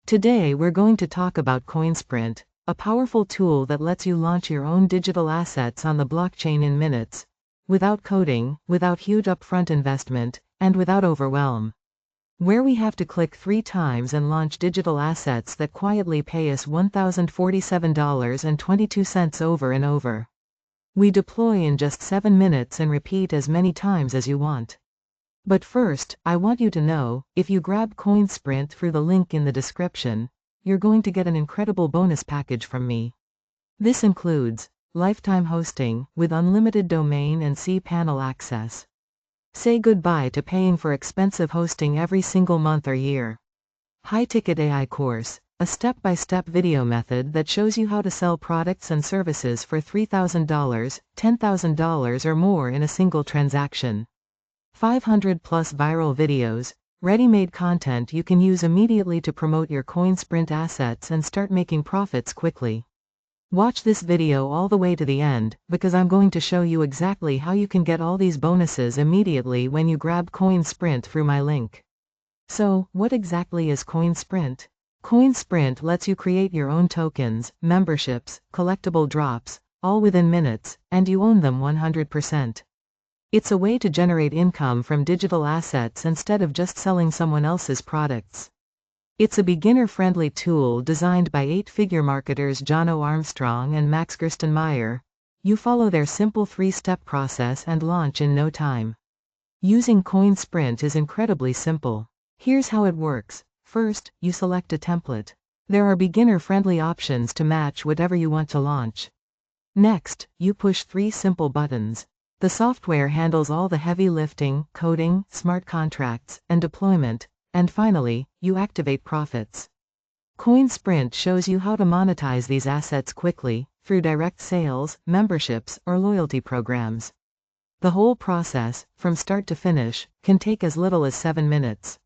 Today we're going to talk about CoinSprint, a powerful tool that lets you launch your own digital assets on the blockchain in minutes, without coding, without huge upfront investment, and without overwhelm. Where we have to click 3 times and launch digital assets that quietly pay us $1,047.22 over and over. We deploy in just 7 minutes and repeat as many times as you want. But first, I want you to know, if you grab CoinSprint through the link in the description, you're going to get an incredible bonus package from me. This includes lifetime hosting, with unlimited domain and cPanel access. Say goodbye to paying for expensive hosting every single month or year. High-ticket A.I Course, a step-by-step video method that shows you how to sell products and services for $3,000, $10,000 or more in a single transaction. 500 plus viral videos, ready-made content you can use immediately to promote your CoinSprint assets and start making profits quickly. Watch this video all the way to the end, because I'm going to show you exactly how you can get all these bonuses immediately when you grab CoinSprint through my link. So, what exactly is CoinSprint? CoinSprint lets you create your own tokens, memberships, collectible drops, all within minutes, and you own them 100%. It's a way to generate income from digital assets instead of just selling someone else's products. It's a beginner-friendly tool designed by 8-figure marketers Jono Armstrong and Max Gerstenmaier. You follow their simple 3-step process and launch in no time. Using CoinSprint is incredibly simple. Here's how it works. First, you select a template. There are beginner-friendly options to match whatever you want to launch. Next, you push 3 simple buttons. The software handles all the heavy lifting, coding, smart contracts, and deployment, and finally, you activate profits. CoinSprint shows you how to monetize these assets quickly, through direct sales, memberships, or loyalty programs. The whole process, from start to finish, can take as little as 7 minutes.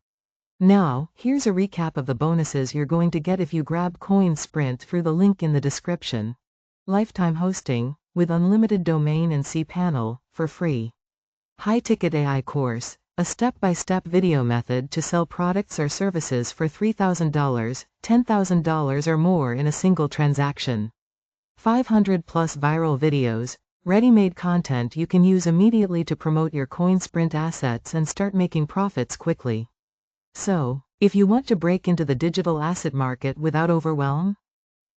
Now, here's a recap of the bonuses you're going to get if you grab CoinSprint through the link in the description. Lifetime hosting, with unlimited domain and cPanel, for free. High-ticket A.I Course, a step-by-step video method to sell products or services for $3,000, $10,000 or more in a single transaction. 500 plus viral videos, ready-made content you can use immediately to promote your CoinSprint assets and start making profits quickly. So, if you want to break into the digital asset market without overwhelm,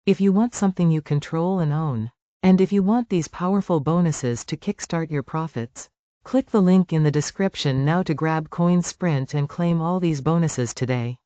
if you want something you control and own, and if you want these powerful bonuses to kickstart your profits, click the link in the description now to grab CoinSprint and claim all these bonuses today.